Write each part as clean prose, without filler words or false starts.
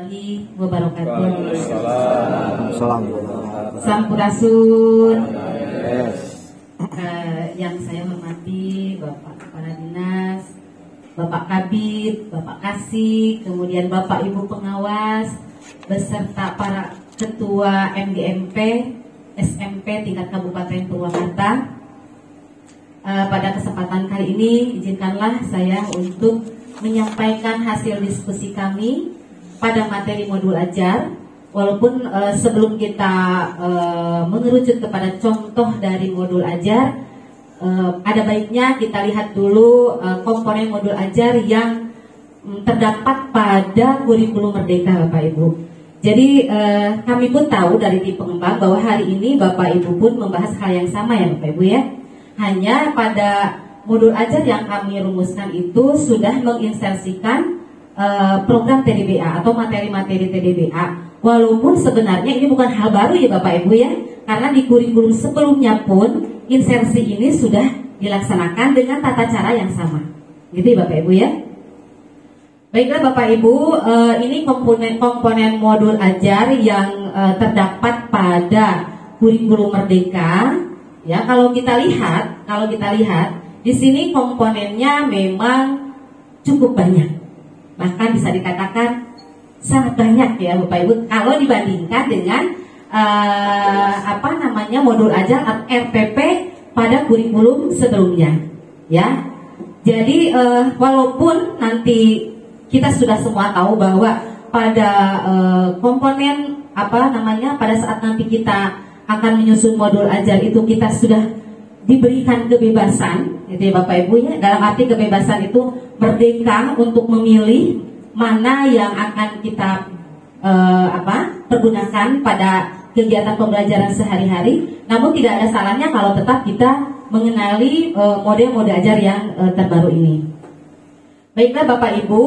Wabarakatuh. Sampurasun. Yes. Yang saya hormati Bapak Kepala Dinas, Bapak Kabid, Bapak Kasih, kemudian Bapak Ibu pengawas, beserta para Ketua MGMP, SMP tingkat Kabupaten Purwakarta. Pada kesempatan kali ini izinkanlah saya untuk menyampaikan hasil diskusi kami pada materi modul ajar. Walaupun sebelum kita mengerucut kepada contoh dari modul ajar, ada baiknya kita lihat dulu komponen modul ajar yang terdapat pada kurikulum Merdeka, Bapak Ibu. Jadi kami pun tahu dari tim pengembang bahwa hari ini Bapak Ibu pun membahas hal yang sama ya Bapak Ibu ya. Hanya pada modul ajar yang kami rumuskan itu sudah menginsersikan program TDBA atau materi-materi TDBA. Walaupun sebenarnya ini bukan hal baru ya Bapak Ibu ya, karena di kurikulum sebelumnya pun insersi ini sudah dilaksanakan dengan tata cara yang sama. Gitu ya Bapak Ibu ya. Baiklah Bapak Ibu, ini komponen modul ajar yang terdapat pada kurikulum Merdeka. Ya, kalau kita lihat di sini komponennya memang cukup banyak. Bahkan bisa dikatakan sangat banyak ya Bapak Ibu kalau dibandingkan dengan modul ajar atau RPP pada kurikulum sebelumnya ya. Jadi walaupun nanti kita sudah semua tahu bahwa pada komponen pada saat nanti kita akan menyusun modul ajar itu kita sudah diberikan kebebasan, gitu ya Bapak Ibu ya. Dalam arti kebebasan itu merdeka untuk memilih mana yang akan kita pergunakan pada kegiatan pembelajaran sehari-hari. Namun tidak ada salahnya kalau tetap kita mengenali model-model ajar yang terbaru ini. Baiklah Bapak Ibu,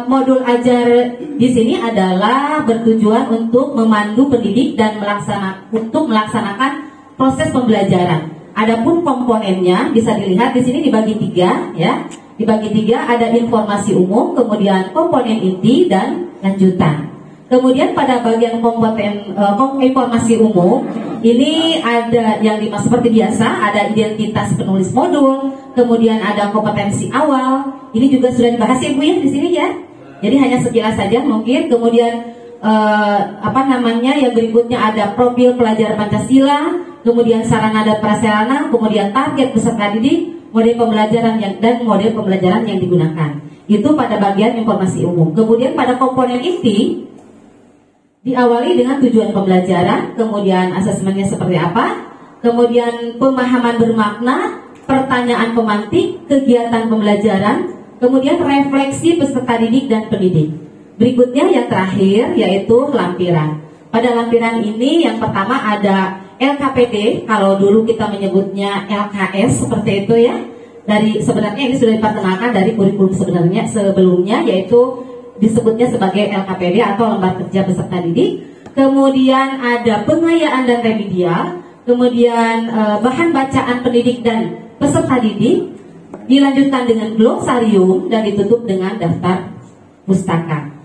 modul ajar di sini adalah bertujuan untuk memandu pendidik dan melaksanakan proses pembelajaran. Adapun komponennya bisa dilihat di sini dibagi tiga ya. Dibagi tiga, ada informasi umum, kemudian komponen inti dan lanjutan. Kemudian pada bagian informasi umum ini ada yang dimaksud seperti biasa, ada identitas penulis modul, kemudian ada kompetensi awal. Ini juga sudah dibahas ya Bu ya di sini ya. Jadi hanya sekilas saja mungkin. Kemudian yang berikutnya ada profil pelajar Pancasila, kemudian sarana dan prasarana, kemudian target peserta didik, model pembelajaran dan model pembelajaran yang digunakan. Itu pada bagian informasi umum. Kemudian pada komponen inti diawali dengan tujuan pembelajaran, kemudian asesmennya seperti apa, kemudian pemahaman bermakna, pertanyaan pemantik, kegiatan pembelajaran, kemudian refleksi peserta didik dan pendidik. Berikutnya yang terakhir yaitu lampiran. Pada lampiran ini yang pertama ada LKPD, kalau dulu kita menyebutnya LKS seperti itu ya. Sebenarnya ini sudah diperkenalkan dari kurikulum sebelumnya yaitu disebutnya sebagai LKPD atau lembar kerja peserta didik. Kemudian ada pengayaan dan remedial, kemudian bahan bacaan pendidik dan peserta didik, dilanjutkan dengan glosarium dan ditutup dengan daftar pustaka.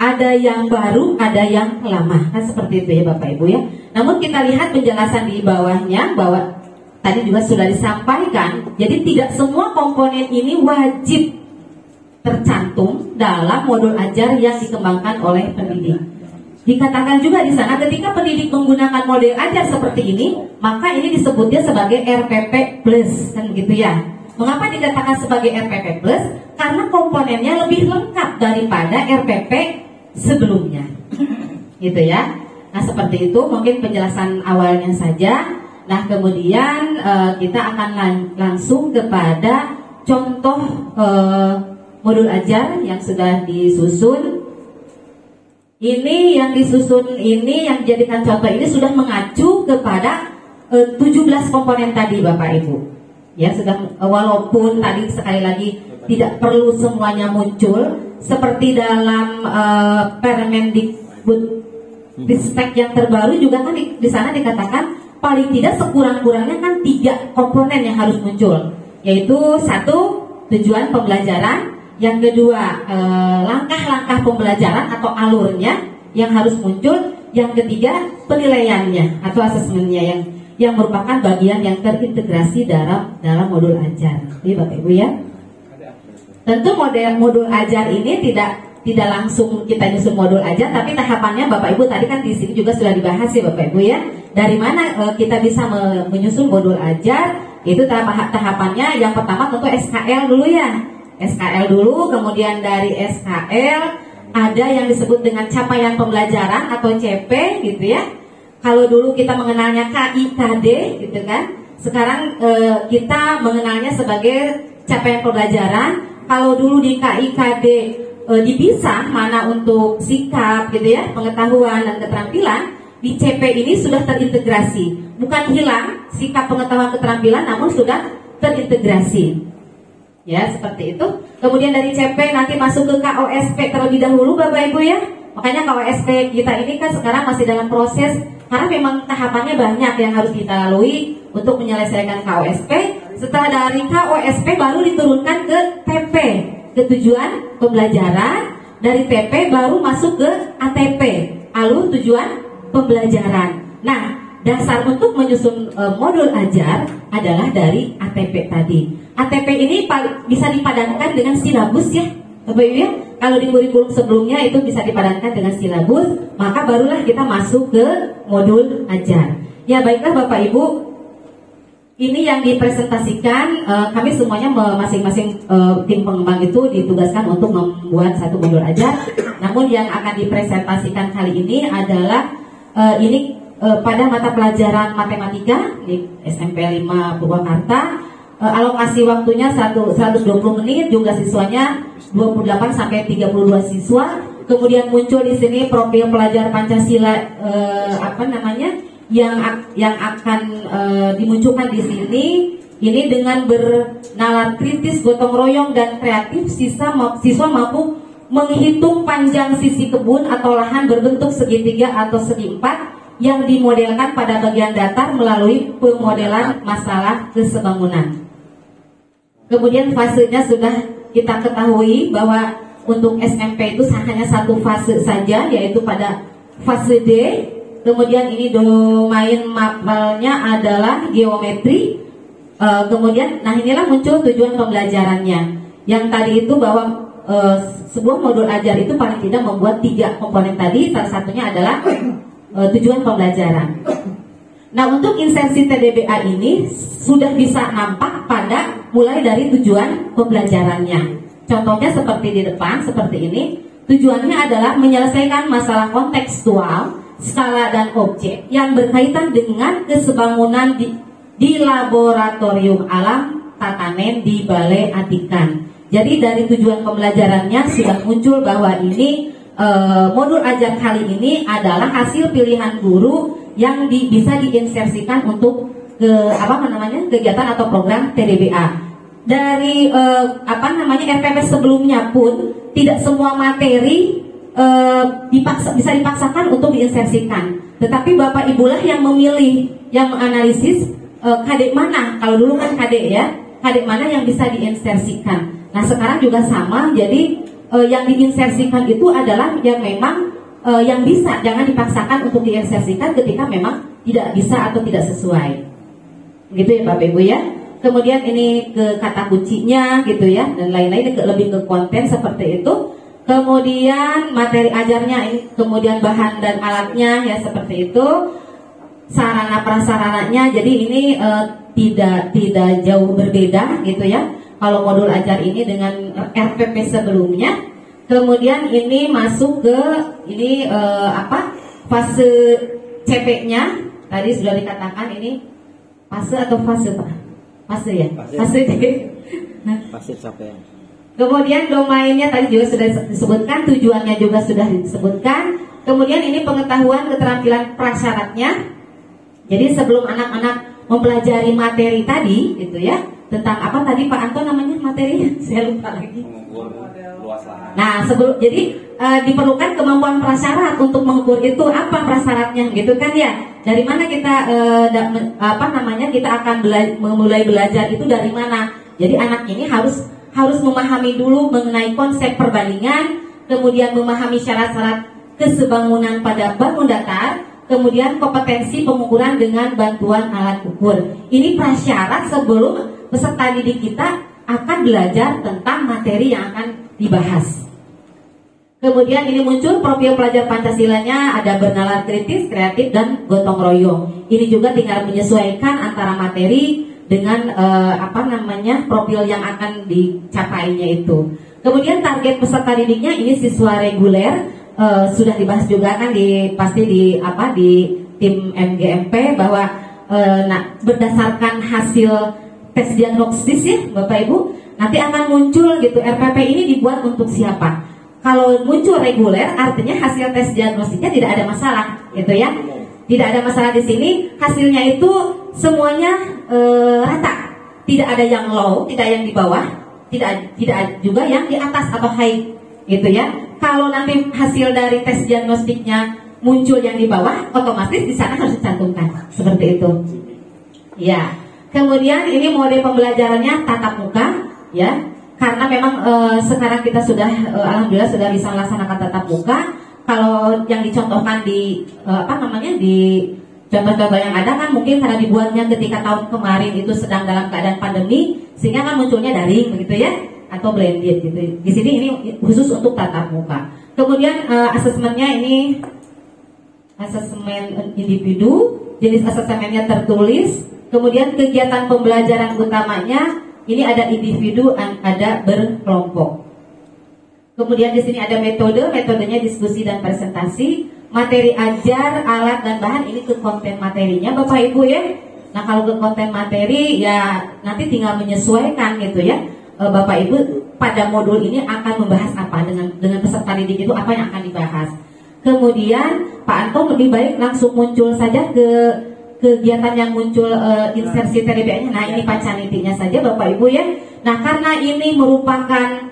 Ada yang baru, ada yang lama, kan seperti itu ya Bapak Ibu ya. Namun kita lihat penjelasan di bawahnya bahwa tadi juga sudah disampaikan, jadi tidak semua komponen ini wajib tercantum dalam modul ajar yang dikembangkan oleh pendidik. Dikatakan juga di sana ketika pendidik menggunakan model ajar seperti ini, maka ini disebutnya sebagai RPP plus, kan gitu ya. Mengapa dikatakan sebagai RPP plus? Karena komponennya lebih lengkap daripada RPP sebelumnya, gitu ya. Nah seperti itu mungkin penjelasan awalnya saja. Nah kemudian kita akan langsung kepada contoh modul ajar yang sudah disusun. Ini yang disusun ini yang dijadikan contoh ini sudah mengacu kepada 17 komponen tadi Bapak Ibu. Ya sudah, walaupun tadi sekali lagi tidak perlu semuanya muncul seperti dalam Permendikbud Ristek yang terbaru juga kan di sana dikatakan paling tidak sekurang-kurangnya kan 3 komponen yang harus muncul, yaitu 1 tujuan pembelajaran, Yang kedua, langkah-langkah pembelajaran atau alurnya yang harus muncul. Yang ketiga, penilaiannya atau asesmennya yang merupakan bagian yang terintegrasi dalam modul ajar. Jadi Bapak Ibu ya. Tentu modul ajar ini tidak langsung kita nyusun modul ajar, tapi tahapannya Bapak Ibu tadi kan di sini juga sudah dibahas ya Bapak Ibu ya. Dari mana kita bisa menyusun modul ajar? Itu tahapannya yang pertama tentu SKL dulu ya. SKL dulu, kemudian dari SKL ada yang disebut dengan capaian pembelajaran atau CP gitu ya. Kalau dulu kita mengenalnya KIKD gitu kan, sekarang kita mengenalnya sebagai capaian pembelajaran. Kalau dulu di KIKD dipisah mana untuk sikap gitu ya, pengetahuan dan keterampilan, di CP ini sudah terintegrasi, bukan hilang sikap, pengetahuan, keterampilan, namun sudah terintegrasi. Ya, seperti itu. Kemudian dari CP nanti masuk ke KOSP terlebih dahulu Bapak Ibu ya. Makanya KOSP kita ini kan sekarang masih dalam proses, karena memang tahapannya banyak yang harus kita lalui untuk menyelesaikan KOSP. Setelah dari KOSP baru diturunkan ke TP, ke tujuan pembelajaran. Dari TP baru masuk ke ATP, alur tujuan pembelajaran. Nah, dasar untuk menyusun modul ajar adalah dari ATP tadi. ATP ini bisa dipadankan dengan silabus ya Bapak Ibu ya. Kalau di kurikulum sebelumnya itu bisa dipadankan dengan silabus, maka barulah kita masuk ke modul ajar. Ya baiklah Bapak Ibu, ini yang dipresentasikan. Kami semuanya masing-masing tim pengembang itu ditugaskan untuk membuat satu modul ajar. Namun yang akan dipresentasikan kali ini adalah pada mata pelajaran matematika di SMP 5 Purwakarta. Alokasi waktunya 120 menit, jumlah siswanya 28 sampai 32 siswa. Kemudian muncul di sini profil pelajar Pancasila yang akan dimunculkan di sini. Ini dengan bernalar kritis, gotong royong dan kreatif, siswa mampu menghitung panjang sisi kebun atau lahan berbentuk segitiga atau segi empat yang dimodelkan pada bagian datar melalui pemodelan masalah kesebangunan. Kemudian fasenya sudah kita ketahui bahwa untuk SMP itu hanya satu fase saja, yaitu pada fase D. Kemudian ini domain mapelnya adalah geometri. Kemudian, nah inilah muncul tujuan pembelajarannya. Yang tadi itu bahwa sebuah modul ajar itu paling tidak membuat 3 komponen tadi. Salah satunya adalah tujuan pembelajaran. Nah, untuk insensi TDBA ini sudah bisa nampak pada mulai dari tujuan pembelajarannya. Contohnya seperti di depan, seperti ini. Tujuannya adalah menyelesaikan masalah kontekstual, skala dan objek yang berkaitan dengan kesebangunan di laboratorium alam Tatanen di Balai Atikan. Jadi dari tujuan pembelajarannya sudah muncul bahwa ini modul ajar kali ini adalah hasil pilihan guru yang bisa diinsersikan untuk kegiatan atau program TDBA. Dari RPP sebelumnya pun tidak semua materi bisa dipaksakan untuk diinsersikan. Tetapi Bapak Ibulah yang memilih, yang menganalisis KD mana. Kalau dulu kan KD ya, KD mana yang bisa diinsersikan. Nah sekarang juga sama. Jadi yang diinsersikan itu adalah yang memang yang bisa, jangan dipaksakan untuk diinsersikan ketika memang tidak bisa atau tidak sesuai. Gitu ya Bapak Ibu ya. Kemudian ini ke kata kuncinya gitu ya, dan lain-lain, lebih ke konten seperti itu. Kemudian materi ajarnya ini, kemudian bahan dan alatnya ya seperti itu. Sarana prasarananya, jadi ini tidak jauh berbeda gitu ya. Kalau modul ajar ini dengan RPP sebelumnya. Kemudian ini masuk ke fase CP-nya. Tadi sudah dikatakan ini fase atau fase Pak? Fase ya? Fase D. Fase capaian. Kemudian domainnya tadi juga sudah disebutkan, tujuannya juga sudah disebutkan. Kemudian ini pengetahuan keterampilan prasyaratnya. Jadi sebelum anak-anak mempelajari materi tadi gitu ya, tentang apa tadi Pak Anto namanya materinya? Saya lupa lagi. Nah, jadi diperlukan kemampuan prasyarat untuk mengukur itu, apa prasyaratnya gitu kan ya. Dari mana kita kita akan memulai belajar itu dari mana. Jadi anak ini harus harus memahami dulu mengenai konsep perbandingan, kemudian memahami syarat-syarat kesebangunan pada bangun datar, kemudian kompetensi pengukuran dengan bantuan alat ukur. Ini prasyarat sebelum peserta didik kita akan belajar tentang materi yang akan dibahas. Kemudian ini muncul profil pelajar Pancasilanya, ada bernalar kritis, kreatif, dan gotong royong. Ini juga tinggal menyesuaikan antara materi dengan profil yang akan dicapainya itu. Kemudian target peserta didiknya ini siswa reguler, sudah dibahas juga kan di tim MGMP bahwa berdasarkan hasil tes diagnostis ya Bapak Ibu, nanti akan muncul gitu RPP ini dibuat untuk siapa. Kalau muncul reguler artinya hasil tes diagnostiknya tidak ada masalah gitu ya. Tidak ada masalah di sini, hasilnya itu semuanya rata. Tidak ada yang low, tidak yang di bawah, tidak juga yang di atas atau high gitu ya. Kalau nanti hasil dari tes diagnostiknya muncul yang di bawah, otomatis di sana harus dicantumkan seperti itu. Ya. Kemudian ini mode pembelajarannya tatap muka ya. Karena memang sekarang kita sudah alhamdulillah sudah bisa melaksanakan tatap muka. Kalau yang dicontohkan di di contoh-contoh yang ada kan mungkin karena dibuatnya ketika tahun kemarin itu sedang dalam keadaan pandemi, sehingga kan munculnya daring begitu ya, atau blended gitu. Di sini ini khusus untuk tatap muka. Kemudian asesmennya ini asesmen individu, jenis asesmennya tertulis. Kemudian kegiatan pembelajaran utamanya ini ada individu, ada berkelompok. Kemudian di sini ada metodenya diskusi dan presentasi, materi ajar, alat dan bahan ini ke konten materinya Bapak Ibu ya. Nah kalau ke konten materi ya nanti tinggal menyesuaikan gitu ya. Bapak Ibu pada modul ini akan membahas apa dengan peserta didik itu apa yang akan dibahas. Kemudian Pak Anton lebih baik langsung muncul saja ke kegiatan yang muncul insersi TDBA-nya. Nah ini pancanitinya saja Bapak Ibu ya. Nah karena ini merupakan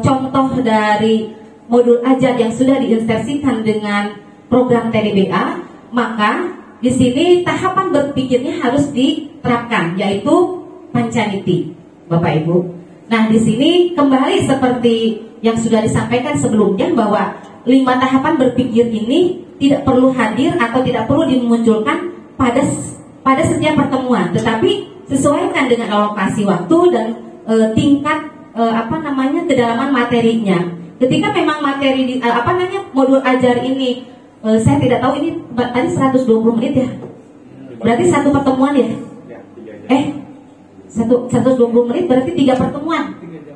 contoh dari modul ajar yang sudah diinsersikan dengan program TDBA, maka di sini tahapan berpikirnya harus diterapkan, yaitu pancaniti Bapak Ibu. Nah di sini kembali seperti yang sudah disampaikan sebelumnya bahwa 5 tahapan berpikir ini tidak perlu hadir atau tidak perlu dimunculkan pada setiap pertemuan, tetapi sesuaikan dengan alokasi waktu dan tingkat kedalaman materinya. Ketika memang materi modul ajar ini saya tidak tahu ini tadi 120 menit ya. Berarti satu pertemuan ya? 120 menit berarti 3 pertemuan.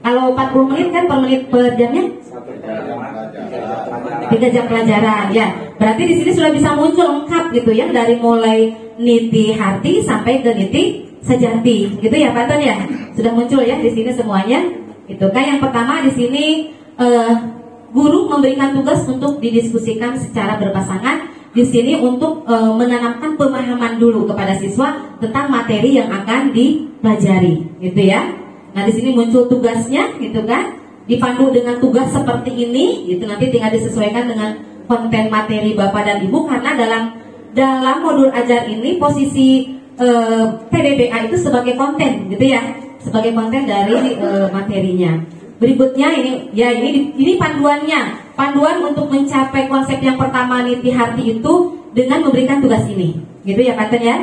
Kalau 40 menit kan per jamnya 3 jam pelajaran ya. Berarti di sini sudah bisa muncul lengkap gitu ya, dari mulai niti harti sampai ke niti sejati gitu ya Pak Anton ya. Sudah muncul ya di sini semuanya. Itu kan yang pertama di sini guru memberikan tugas untuk didiskusikan secara berpasangan di sini untuk menanamkan pemahaman dulu kepada siswa tentang materi yang akan dipelajari gitu ya. Nah di sini muncul tugasnya gitu kan, dipandu dengan tugas seperti ini gitu, nanti tinggal disesuaikan dengan konten materi Bapak dan Ibu, karena dalam modul ajar ini posisi TDBA itu sebagai konten gitu ya, sebagai konten dari materinya. Berikutnya ini panduan untuk mencapai konsep yang pertama niti harti itu dengan memberikan tugas ini gitu ya Pak Anton ya.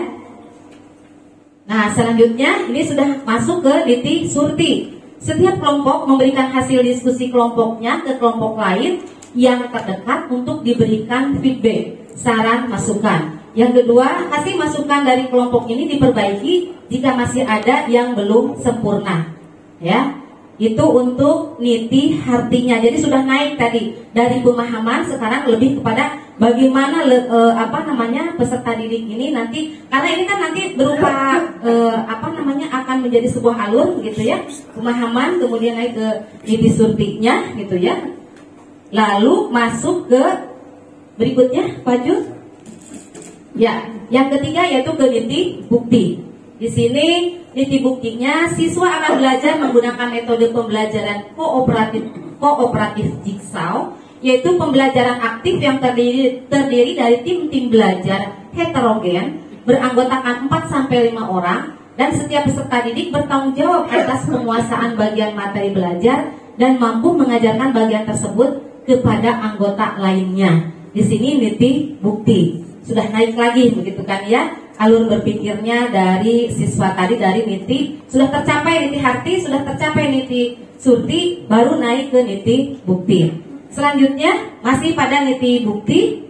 Nah selanjutnya ini sudah masuk ke niti surti. Setiap kelompok memberikan hasil diskusi kelompoknya ke kelompok lain yang terdekat untuk diberikan feedback, saran, masukan. Yang kedua, hasil masukan dari kelompok ini diperbaiki jika masih ada yang belum sempurna. Ya, itu untuk niti hartinya. Jadi sudah naik tadi dari pemahaman, sekarang lebih kepada bagaimana peserta didik ini nanti, karena ini kan nanti berupa akan menjadi sebuah alur gitu ya, pemahaman, kemudian naik ke niti surtinya gitu ya, lalu masuk ke berikutnya Pak ya, yang ketiga yaitu ke niti bukti. Di sini niti buktinya siswa akan belajar menggunakan metode pembelajaran kooperatif jigsaw, yaitu pembelajaran aktif yang terdiri dari tim-tim belajar heterogen beranggotakan 4-5 orang dan setiap peserta didik bertanggung jawab atas penguasaan bagian materi belajar dan mampu mengajarkan bagian tersebut kepada anggota lainnya. Di sini niti bukti sudah naik lagi begitu kan ya, alur berpikirnya dari siswa tadi, dari niti sudah tercapai niti harti, sudah tercapai niti surti, baru naik ke niti bukti. Selanjutnya masih pada niti bukti,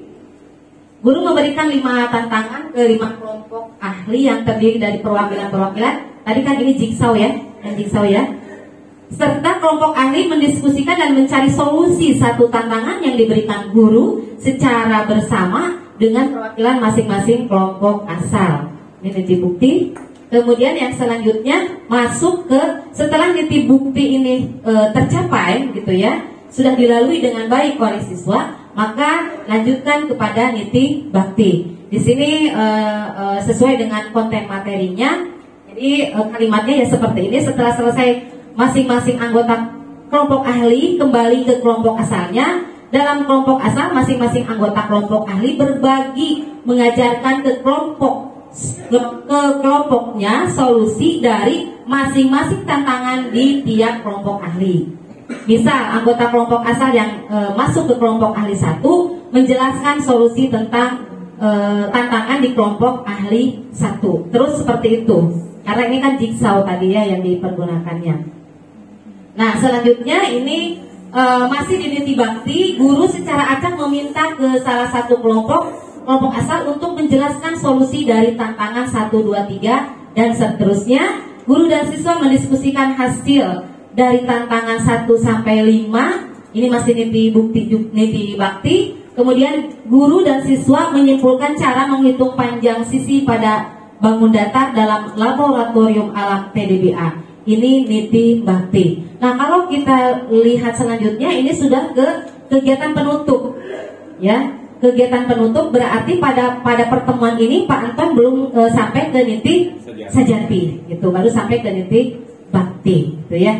guru memberikan 5 tantangan ke 5 kelompok ahli yang terdiri dari perwakilan-perwakilan. Tadi kan ini jigsaw ya, serta kelompok ahli mendiskusikan dan mencari solusi satu tantangan yang diberikan guru secara bersama dengan perwakilan masing-masing kelompok asal. Ini niti bukti. Kemudian yang selanjutnya masuk ke setelah niti bukti ini tercapai gitu ya, sudah dilalui dengan baik oleh siswa, maka lanjutkan kepada niti bakti. Di sini sesuai dengan konten materinya. Jadi kalimatnya ya seperti ini. Setelah selesai masing-masing anggota kelompok ahli kembali ke kelompok asalnya. Dalam kelompok asal masing-masing anggota kelompok ahli berbagi mengajarkan ke kelompoknya solusi dari masing-masing tantangan di tiap kelompok ahli. Misal anggota kelompok asal yang masuk ke kelompok ahli 1 menjelaskan solusi tentang tantangan di kelompok ahli 1. Terus seperti itu. Karena ini kan jigsaw tadi ya yang dipergunakannya. Nah selanjutnya ini masih di niti bakti, guru secara acak meminta ke salah satu kelompok asal untuk menjelaskan solusi dari tantangan 1, 2, 3 dan seterusnya. Guru dan siswa mendiskusikan hasil dari tantangan 1 sampai 5. Ini masih niti bukti, niti bakti. Kemudian guru dan siswa menyimpulkan cara menghitung panjang sisi pada bangun datar dalam laboratorium alam PDBA. Ini niti bakti. Nah, kalau kita lihat selanjutnya ini sudah ke kegiatan penutup. Ya, kegiatan penutup berarti pada pertemuan ini Pak Anton belum sampai ke niti sajati, gitu. Baru sampai ke niti bakti, gitu ya.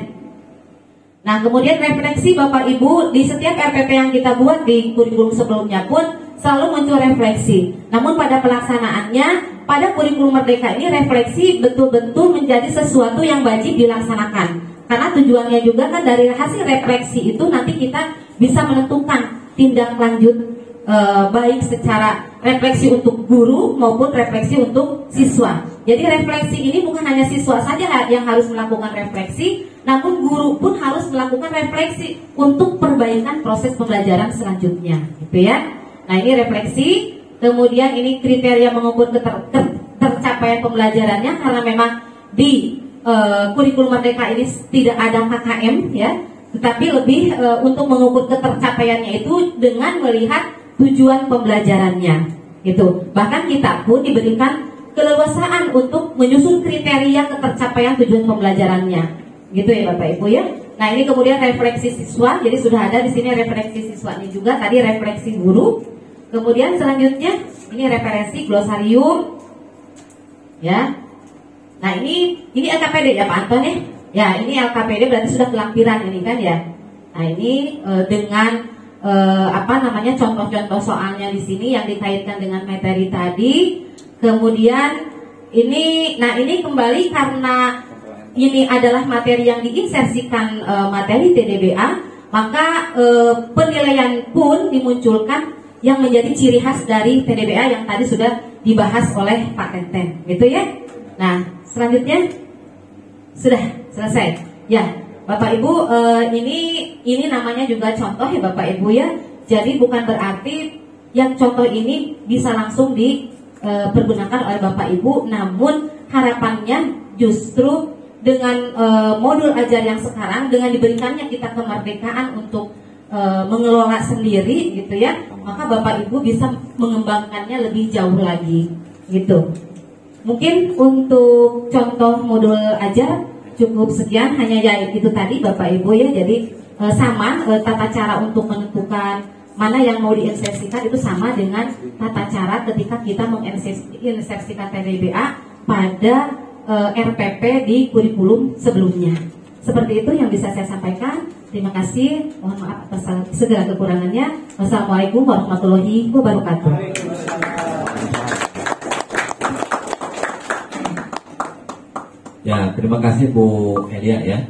Nah, kemudian refleksi Bapak Ibu di setiap RPP yang kita buat di kurikulum sebelumnya pun selalu muncul refleksi. Namun pada pelaksanaannya, pada kurikulum merdeka ini refleksi betul-betul menjadi sesuatu yang wajib dilaksanakan. Karena tujuannya juga kan dari hasil refleksi itu nanti kita bisa menentukan tindak lanjut baik secara refleksi untuk guru maupun refleksi untuk siswa. Jadi refleksi ini bukan hanya siswa saja yang harus melakukan refleksi, namun guru pun harus melakukan refleksi untuk perbaikan proses pembelajaran selanjutnya, gitu ya. Nah ini refleksi, kemudian ini kriteria mengukur tercapaian pembelajarannya karena memang di kurikulum merdeka ini tidak ada KKM ya, tetapi lebih untuk mengukur ketercapaiannya itu dengan melihat tujuan pembelajarannya, gitu. Bahkan kita pun diberikan keleluasaan untuk menyusun kriteria ketercapaian tujuan pembelajarannya, gitu ya Bapak Ibu ya. Nah ini kemudian refleksi siswa, jadi sudah ada di sini refleksi siswanya juga, tadi refleksi guru. Kemudian selanjutnya ini referensi glosarium, ya. Nah ini LKPD ya Pak Anton ya. Ya ini LKPD berarti sudah kelampiran ini kan ya. Nah ini dengan contoh-contoh soalnya di sini yang dikaitkan dengan materi tadi. Kemudian ini kembali karena ini adalah materi yang diinsersikan materi TDBA, maka penilaian pun dimunculkan yang menjadi ciri khas dari TDBA yang tadi sudah dibahas oleh Pak Tenten, gitu ya. Nah, selanjutnya sudah selesai. Ya, Bapak Ibu, ini namanya juga contoh ya Bapak Ibu ya. Jadi bukan berarti yang contoh ini bisa langsung dipergunakan oleh Bapak Ibu, namun harapannya justru dengan modul ajar yang sekarang, dengan diberikannya kita kemerdekaan untuk mengelola sendiri gitu ya, maka Bapak Ibu bisa mengembangkannya lebih jauh lagi gitu. Mungkin untuk contoh modul ajar cukup sekian, hanya ya itu tadi Bapak Ibu ya. Jadi sama tata cara untuk menentukan mana yang mau diinsersikan itu sama dengan tata cara ketika kita menginsersikan TDBA pada RPP di kurikulum sebelumnya. Seperti itu yang bisa saya sampaikan. Terima kasih. Mohon maaf atas segala kekurangannya. Wassalamualaikum warahmatullahi wabarakatuh. Nah, terima kasih Bu Elia ya.